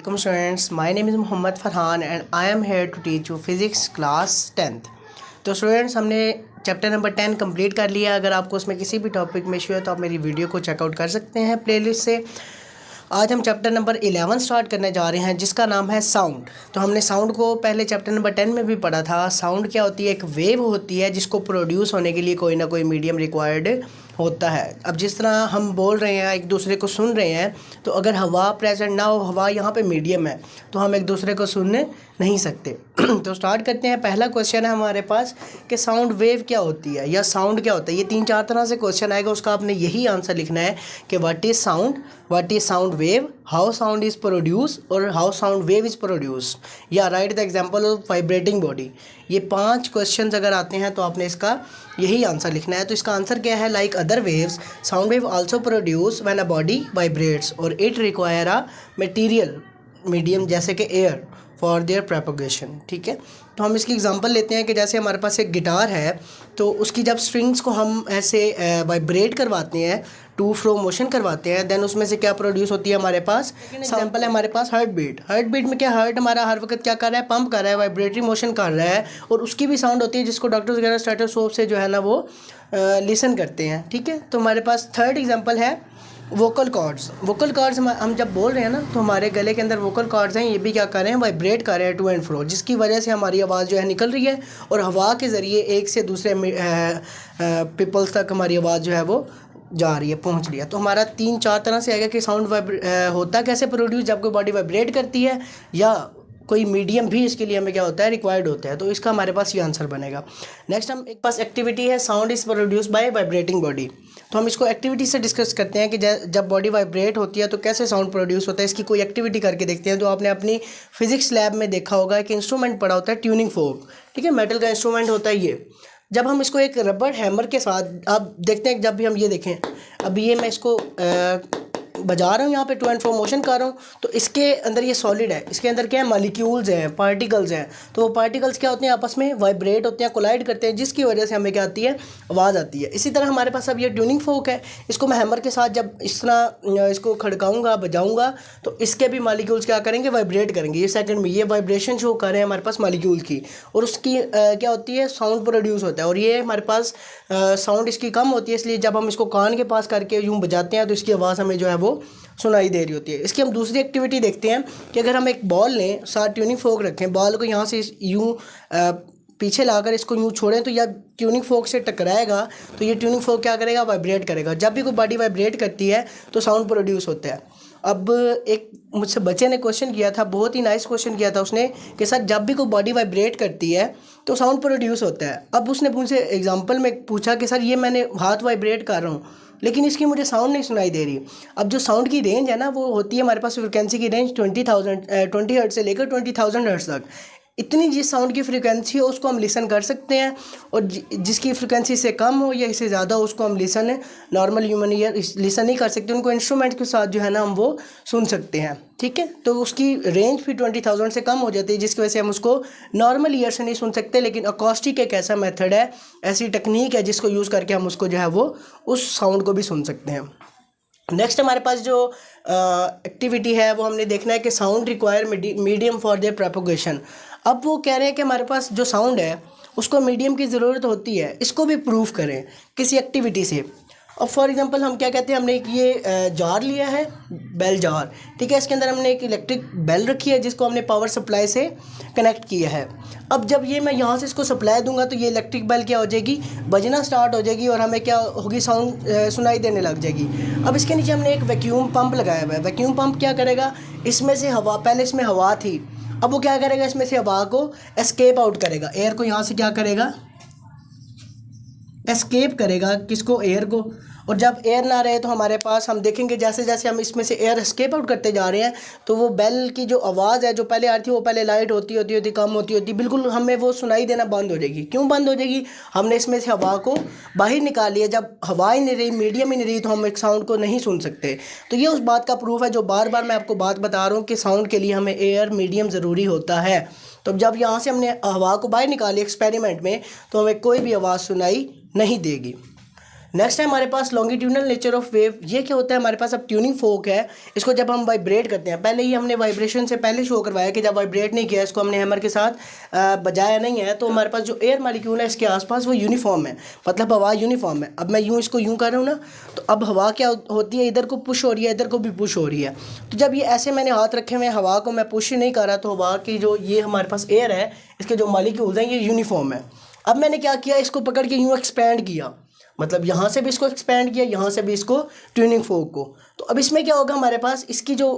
Welcome students, my name is Muhammad Farhan and I am here to teach you physics class 10th। तो students हमने chapter number 10 complete कर लिया। अगर आपको उसमें किसी भी टॉपिक में इशू है तो आप मेरी वीडियो को चेकआउट कर सकते हैं प्लेलिस्ट से। आज हम चैप्टर नंबर 11 स्टार्ट करने जा रहे हैं जिसका नाम है साउंड। तो हमने साउंड को पहले चैप्टर नंबर 10 में भी पढ़ा था। साउंड क्या होती है? एक वेव होती है जिसको प्रोड्यूस होने के लिए कोई ना कोई मीडियम रिक्वायर्ड होता है। अब जिस तरह हम बोल रहे हैं, एक दूसरे को सुन रहे हैं, तो अगर हवा प्रेजेंट ना हो, हवा यहाँ पे मीडियम है, तो हम एक दूसरे को सुन नहीं सकते। तो स्टार्ट करते हैं। पहला क्वेश्चन है हमारे पास कि साउंड वेव क्या होती है या साउंड क्या होता है। ये 3-4 तरह से क्वेश्चन आएगा, उसका आपने यही आंसर लिखना है कि what is sound, what is sound wave, how sound is produce और how sound wave is produce, या write the example of vibrating body. ये 5 क्वेश्चन अगर आते हैं तो आपने इसका यही आंसर लिखना है। तो इसका आंसर क्या है? Like other waves, sound wave also produce when a body vibrates और it require a material medium जैसे कि एयर फॉर देयर प्रोपगेशन। ठीक है, तो हम इसकी एग्जांपल लेते हैं कि जैसे हमारे पास एक गिटार है, तो उसकी जब स्ट्रिंग्स को हम ऐसे वाइब्रेट करवाते हैं, टू फ्रो मोशन करवाते हैं, देन उसमें से क्या प्रोड्यूस होती है हमारे पास? एग्जांपल है हमारे पास हार्ट बीट। हार्ट बीट में क्या, हार्ट हमारा हर वक्त क्या कर रहा है? पंप कर रहा है, वाइब्रेटरी मोशन कर रहा है, और उसकी भी साउंड होती है जिसको डॉक्टर्स वगैरह स्टेथोस्कोप से जो है ना वो लिसन करते हैं। ठीक है, तो हमारे पास थर्ड एग्जाम्पल है वोकल कॉर्ड्स। वोकल कॉर्ड्स हम जब बोल रहे हैं ना, तो हमारे गले के अंदर वोकल कॉर्ड्स हैं, ये भी क्या कर रहे हैं? वाइब्रेट कर रहे हैं टू एंड फ्रो, जिसकी वजह से हमारी आवाज़ जो है निकल रही है और हवा के ज़रिए एक से दूसरे पीपल्स तक हमारी आवाज़ जो है वो जा रही है, पहुंच रही है। तो हमारा 3-4 तरह से आएगा कि साउंड होता कैसे प्रोड्यूस, जब कोई बॉडी वाइब्रेट करती है या कोई मीडियम भी इसके लिए हमें क्या होता है? रिक्वायर्ड होता है। तो इसका हमारे पास ये आंसर बनेगा। नेक्स्ट हम एक पास एक्टिविटी है, sound is produce by vibrating body. तो हम इसको एक्टिविटी से डिस्कस करते हैं कि जब बॉडी वाइब्रेट होती है तो कैसे साउंड प्रोड्यूस होता है। इसकी कोई एक्टिविटी करके देखते हैं। तो आपने अपनी फिजिक्स लैब में देखा होगा कि इंस्ट्रूमेंट पड़ा होता है ट्यूनिंग फोर्क। ठीक है, मेटल का इंस्ट्रूमेंट होता है ये। जब हम इसको एक रबर हैमर के साथ, आप देखते हैं जब भी हम ये देखें, अभी ये मैं इसको बजा रहा हूँ, यहाँ पे टू एंड फ्रो मोशन कर रहा हूँ, तो इसके अंदर ये सॉलिड है, इसके अंदर क्या है? मॉलिक्यूल्स हैं, पार्टिकल्स हैं। तो वो पार्टिकल्स क्या होते हैं? आपस में वाइब्रेट होते हैं, कोलाइड करते हैं, जिसकी वजह से हमें क्या आती है? आवाज़ आती है। इसी तरह हमारे पास अब ये ट्यूनिंग फोक है, इसको मैं हैमर के साथ जब इस तरह इसको खड़काऊँगा, बजाऊँगा, तो इसके भी मॉलिक्यूल्स क्या करेंगे? वाइब्रेट करेंगे। ये सेकंड में ये वाइब्रेशन शो कर रहे हैं हमारे पास मॉलिक्यूल की, और उसकी क्या होती है? साउंड प्रोड्यूस होता है। और ये हमारे पास साउंड इसकी कम होती है, इसलिए जब हम इसको कान के पास करके यूँ बजाते हैं तो इसकी आवाज़ हमें जो है वो सुनाई दे रही होती है। इसकी हम दूसरी एक्टिविटी देखते हैं कि अगर हम एक बॉल लें, साथ ट्यूनिंग फोक रखें, बॉल को यहाँ से यूँ पीछे लाकर इसको यूँ छोड़ें, तो यह ट्यूनिंग फोक से टकराएगा, तो ये ट्यूनिंग फोक क्या करेगा? वाइब्रेट करेगा। जब भी कोई बॉडी वाइब्रेट करती है तो साउंड प्रोड्यूस होता है। अब एक मुझसे बच्चे ने क्वेश्चन किया था, बहुत ही नाइस क्वेश्चन किया था उसने, कि सर जब भी कोई बॉडी वाइब्रेट करती है तो साउंड प्रोड्यूस होता है। अब उसने मुझसे एग्जांपल में पूछा कि सर ये मैंने हाथ वाइब्रेट कर रहा हूँ लेकिन इसकी मुझे साउंड नहीं सुनाई दे रही। अब जो साउंड की रेंज है ना, वो होती है हमारे पास फ्रिक्वेंसी की रेंज 20 हर्ट्ज से लेकर 20,000 हर्ट्ज तक। इतनी जिस साउंड की फ्रिक्वेंसी हो उसको हम लिसन कर सकते हैं, और जिसकी फ्रिक्वेंसी से कम हो या इससे ज़्यादा हो उसको हम listen, normal human ear listen नहीं कर सकते, उनको इंस्ट्रूमेंट के साथ जो है ना हम वो सुन सकते हैं। ठीक है, तो उसकी रेंज फिर 20,000 से कम हो जाती है, जिसकी वजह से हम उसको नॉर्मल ईयर से नहीं सुन सकते। लेकिन अकॉस्टिक एक ऐसा मेथड है, ऐसी टेक्निक है जिसको यूज़ करके हम उसको जो है वो उस साउंड को भी सुन सकते हैं। नेक्स्ट हमारे पास जो एक्टिविटी है वो हमने देखना है कि sound require medium for their propagation. अब वो कह रहे हैं कि हमारे पास जो साउंड है उसको मीडियम की ज़रूरत होती है, इसको भी प्रूव करें किसी एक्टिविटी से। अब फॉर एग्जांपल हम क्या कहते हैं, हमने एक ये जार लिया है, बेल जार। ठीक है, इसके अंदर हमने एक इलेक्ट्रिक बेल रखी है जिसको हमने पावर सप्लाई से कनेक्ट किया है। अब जब ये मैं यहाँ से इसको सप्लाई दूंगा तो ये इलेक्ट्रिक बेल क्या हो जाएगी? बजना स्टार्ट हो जाएगी और हमें क्या होगी? साउंड सुनाई देने लग जाएगी। अब इसके नीचे हमने एक वैक्यूम पंप लगाया हुआ है। वैक्यूम पंप क्या करेगा? इसमें से हवा, पहले इसमें हवा थी, अब वो क्या करेगा? इसमें से हवा को एस्केप आउट करेगा, एयर को यहाँ से क्या करेगा? एस्केप करेगा। किसको? एयर को। और जब एयर ना रहे तो हमारे पास, हम देखेंगे जैसे जैसे हम इसमें से एयर एस्केप आउट करते जा रहे हैं तो वो बेल की जो आवाज़ है जो पहले आ रही थी वो पहले लाइट होती कम होती बिल्कुल हमें वो सुनाई देना बंद हो जाएगी। क्यों बंद हो जाएगी? हमने इसमें से हवा को बाहर निकाल लिया। जब हवा ही नहीं रही, मीडियम ही नहीं रही, तो हम एक साउंड को नहीं सुन सकते। तो ये उस बात का प्रूफ है जो बार बार मैं आपको बात बता रहा हूँ कि साउंड के लिए हमें एयर मीडियम ज़रूरी होता है। तो जब यहाँ से हमने हवा को बाहर निकाली एक्सपेरिमेंट में, तो हमें कोई भी आवाज़ सुनाई नहीं देगी। नेक्स्ट है हमारे पास लॉन्गिट्यूडनल नेचर ऑफ वेव। ये क्या होता है, हमारे पास अब ट्यूनिंग फोक है, इसको जब हम वाइब्रेट करते हैं, पहले ही हमने वाइब्रेशन से पहले शो करवाया कि जब वाइब्रेट नहीं किया, इसको हमने हैमर के साथ बजाया नहीं है, तो हमारे पास जो एयर मालिक्यूल है इसके आसपास वो यूनिफॉर्म है, मतलब हवा यूनिफॉर्म है। अब मैं यूँ इसको यूँ कर रहा हूँ ना, तो अब हवा क्या होती है, इधर को पुश हो रही है, इधर को भी पुश हो रही है। तो जब ये ऐसे मैंने हाथ रखे हुए हवा को मैं पुश नहीं कर रहा, तो हवा की जो ये हमारे पास एयर है, इसके जो मालिक्यूल्स हैं ये यूनिफॉर्म है। अब मैंने क्या किया, इसको पकड़ के यूँ एक्सपैंड किया, मतलब यहाँ से भी इसको एक्सपैंड किया, यहाँ से भी इसको ट्यूनिंग फोक को। तो अब इसमें क्या होगा, हमारे पास इसकी जो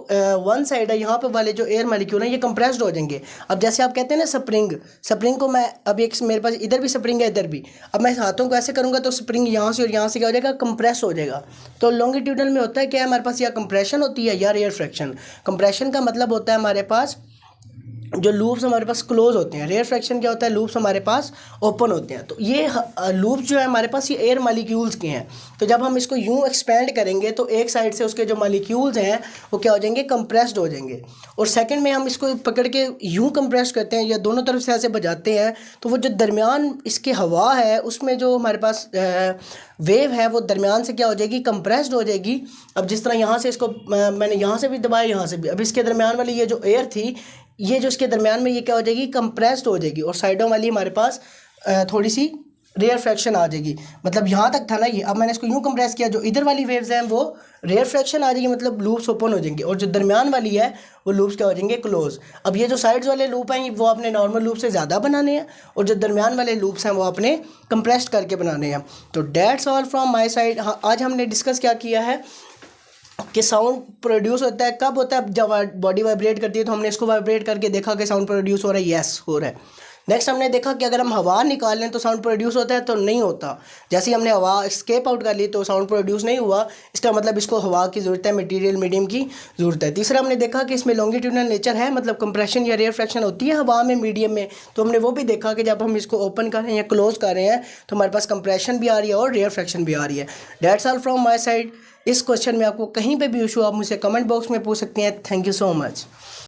वन साइड है, यहाँ पे वाले जो एयर मॉलिक्यूल हैं ये कंप्रेस्ड हो जाएंगे। अब जैसे आप कहते हैं ना स्प्रिंग को मैं अब एक मेरे पास इधर भी स्प्रिंग है, इधर भी, अब मैं हाथों को ऐसे करूँगा तो स्प्रिंग यहाँ से और यहाँ से क्या हो जाएगा, कंप्रेस हो जाएगा। तो लॉन्गिट्यूडनल में होता है क्या, हमारे पास या कंप्रेशन होती है या रेयर फ्रैक्शन। कंप्रेशन का मतलब होता है हमारे पास जो लूप्स हमारे पास क्लोज होते हैं, रेयर फ्रैक्शन क्या होता है, लूप्स हमारे पास ओपन होते हैं। तो ये लूप्स जो है हमारे पास ये एयर मॉलिक्यूल्स के हैं। तो जब हम इसको यूँ एक्सपेंड करेंगे तो एक साइड से उसके जो मॉलिक्यूल्स हैं वो क्या हो जाएंगे, कंप्रेस्ड हो जाएंगे, और सेकंड में हम इसको पकड़ के यूँ कंप्रेस करते हैं या दोनों तरफ से ऐसे बजाते हैं, तो वो जो दरमियान इसके हवा है उसमें जो हमारे पास वेव है वो दरमियान से क्या हो जाएगी, कंप्रेस्ड हो जाएगी। अब जिस तरह यहाँ से इसको मैंने यहाँ से भी दबाया, यहाँ से भी, अब इसके दरमियान वाली ये जो एयर थी, ये जो इसके दरमियान में ये क्या हो जाएगी, कंप्रेस्ड हो जाएगी, और साइडों वाली हमारे पास थोड़ी सी रेयर फ्रैक्शन आ जाएगी। मतलब यहाँ तक था ना ये, अब मैंने इसको यूँ कंप्रेस किया, जो इधर वाली वेव्स हैं वो रेयर फ्रैक्शन आ जाएगी, मतलब लूप्स ओपन हो जाएंगे, और जो दरमियान वाली है वो लूप्स क्या हो जाएंगे, क्लोज। अब ये जो साइड्स वाले लूप हैं वो अपने नॉर्मल लूप से ज़्यादा बनाने हैं, और जो दरमियान वाले लूप्स हैं वो अपने कंप्रेस्ड करके बनाने हैं। तो that's all from my side. हाँ, आज हमने डिस्कस क्या किया है कि साउंड प्रोड्यूस होता है कब होता है, जब बॉडी वाइब्रेट करती है, तो हमने इसको वाइब्रेट करके देखा कि साउंड प्रोड्यूस हो रहा है, यस हो रहा है। नेक्स्ट हमने देखा कि अगर हम हवा निकाल लें तो साउंड प्रोड्यूस होता है, तो नहीं होता। जैसे ही हमने हवा एस्केप आउट कर ली तो साउंड प्रोड्यूस नहीं हुआ, इसका मतलब इसको हवा की ज़रूरत है, मटेरियल मीडियम की ज़रूरत है। तीसरा हमने देखा कि इसमें लॉन्गिट्यूडनल नेचर है, मतलब कंप्रेशन या रेयर फ्रैक्शन होती है हवा में, मीडियम में। तो हमने वो भी देखा कि जब हम इसको ओपन कर रहे हैं या क्लोज कर रहे हैं तो हमारे पास कंप्रेशन भी आ रही है और रेयर फ्रैक्शन भी आ रही है। That's all from my side. इस क्वेश्चन में आपको कहीं पे भी इशू आप मुझसे कमेंट बॉक्स में पूछ सकते हैं। Thank you so much.